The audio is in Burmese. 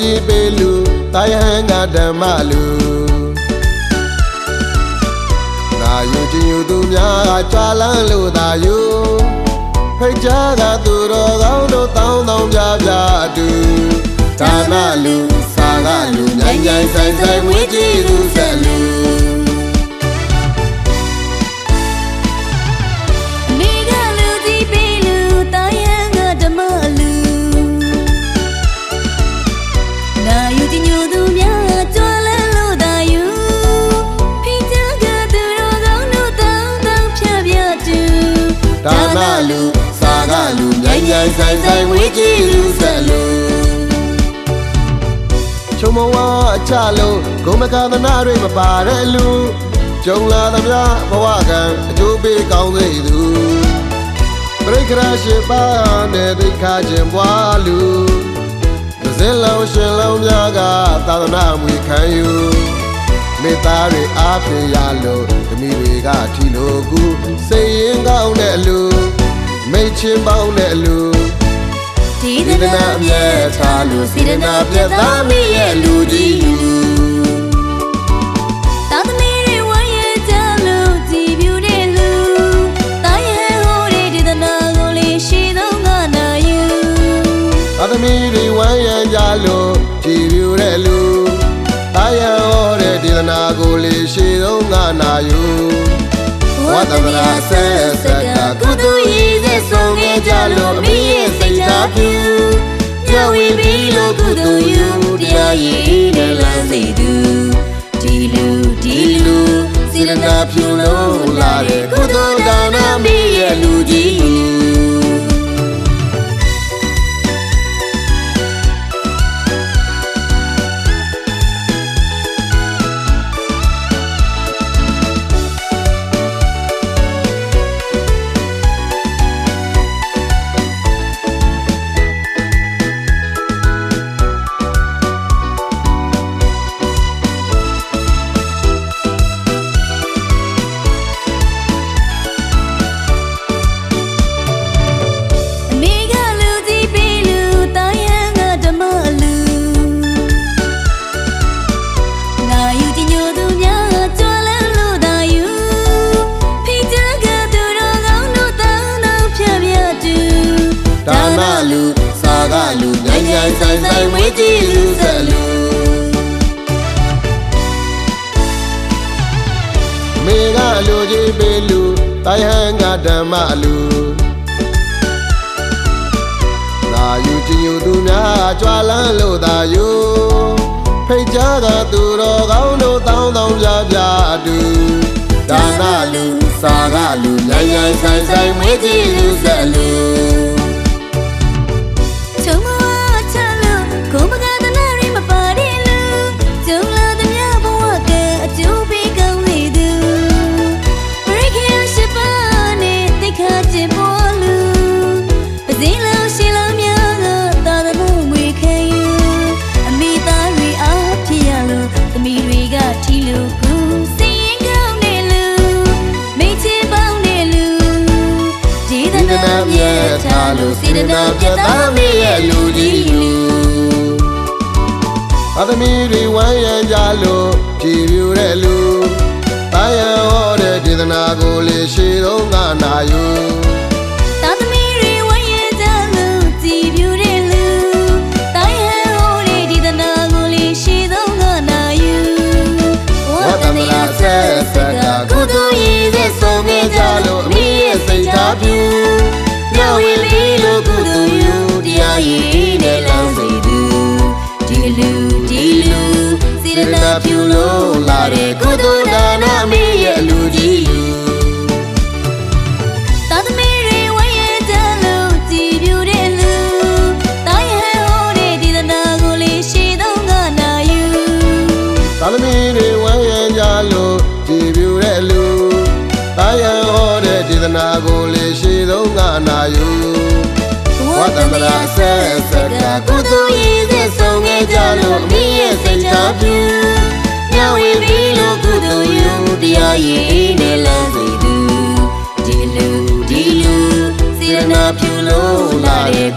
ji pelu tayanga damalu na yu ji yu tu mya chwalan lu da yu phai cha ga tu ro gaung do taung taung pya pya tu dana lu sa ga lu nyan nyan sai sai mwe ji tu set lu Dana lu, saga lu, nyan nyan sai sai mwe ji lu set lu Choma wa cha lu, goma ka dana rui ma pa de lu Chong la da mya bawa kan, ajo pe kaung sei tu Break ra shi ba ne dai kha chin bwa lu Zin lao shin lao mya ga ta dana mwe khan yuမေတ္တာတွေအားဖြင့်ရလို့သမီးတွေကထီလို့ကူစိတ်ရင်ကောင်းတဲ့လူမိတ်ချင်းပေါင်းတဲ့လူဒီသနာအမြဲထားလို့စေတနာပြတ်သားမိရဲ့လူကြီးလူသာသမီတွေဝမ်းရကြလို့ကြည်ပြူတဲ့လူတာရဲ့ဟိုတဲ့ဒီသနာကိုလေးရှိသောငါနာယူသာသမီတွေဝမ်းရကြလို့ကြည်ပြူတဲ့လူတာရဲ့ဟိုတဲ့ဒီသနာကိုလေးရှိသောငါနာယူဝတ်တမရာဆက်ဆက်ကကုသိုလ်ရည်စက်ဆုံးခဲ့ကြလို့အမိရဲ့စိတ်ဓာတ်ဖြူကြွေပြီးလို့ကုသိုလ်ယူတရားရည်နဲ့လမ်းစီသူဒီလူစေတနာဖြူလို့လာတဲ့ကုသိုလ်ဒါနမိရဲ့လူကြီးဆိုင်ဆိုင်မွေးကြည့်လူဆက်လူမေကလူကြီးပေလူတိုင်းဟန်ကဓမ္မလူလာယူကြည်ယူသူများကြွာလန်းလို့သာယူဖိတ်ကြားကသူတော်ကောင်းတို့တောင်းတောင်းပြပြတူဒါနလူစာကလူညံ့ညံ့ဆိုင်ဆိုင်မွေးကြည့်လူဆက်လူထားလို့စေတနာပြတ်သားမိရဲ့လူကြီးလူသာသမီတွေဝမ်းရံကြလို့ကြည်ပြူတဲ့လူတာယံဟောတဲ့ဒေသနာကိုလေးရှိသောငါနာယူသာသမီတွေဝမ်းရံကြလို့ကြည်ပြူတဲ့လူတာယံဟောတဲ့ဒေသနာကိုလေးရှိသောငါနာယူဝတ်တမရာဆက်ဆက်ကကုသိုလ်ရည်စက်ဆုံးခဲ့ကြလို့အမိရဲ့စိတ်ဓာတ်ဖြူNow we look good you, dear ye, the lazy dilu, see the love you low, lare, good on me, a luji. Tatamiri, why a jello, deep you delu, Taye hore, did the nagoli, she don't gonna you. Tatamiri, why a jello, deep you delu, Taye hore, did the nagoli, she don't gonna you. What the grass said, good to eat the song and jello, me as a taboo. Now we look good to you, dear ye, the lazy dilu, see the nap you low, like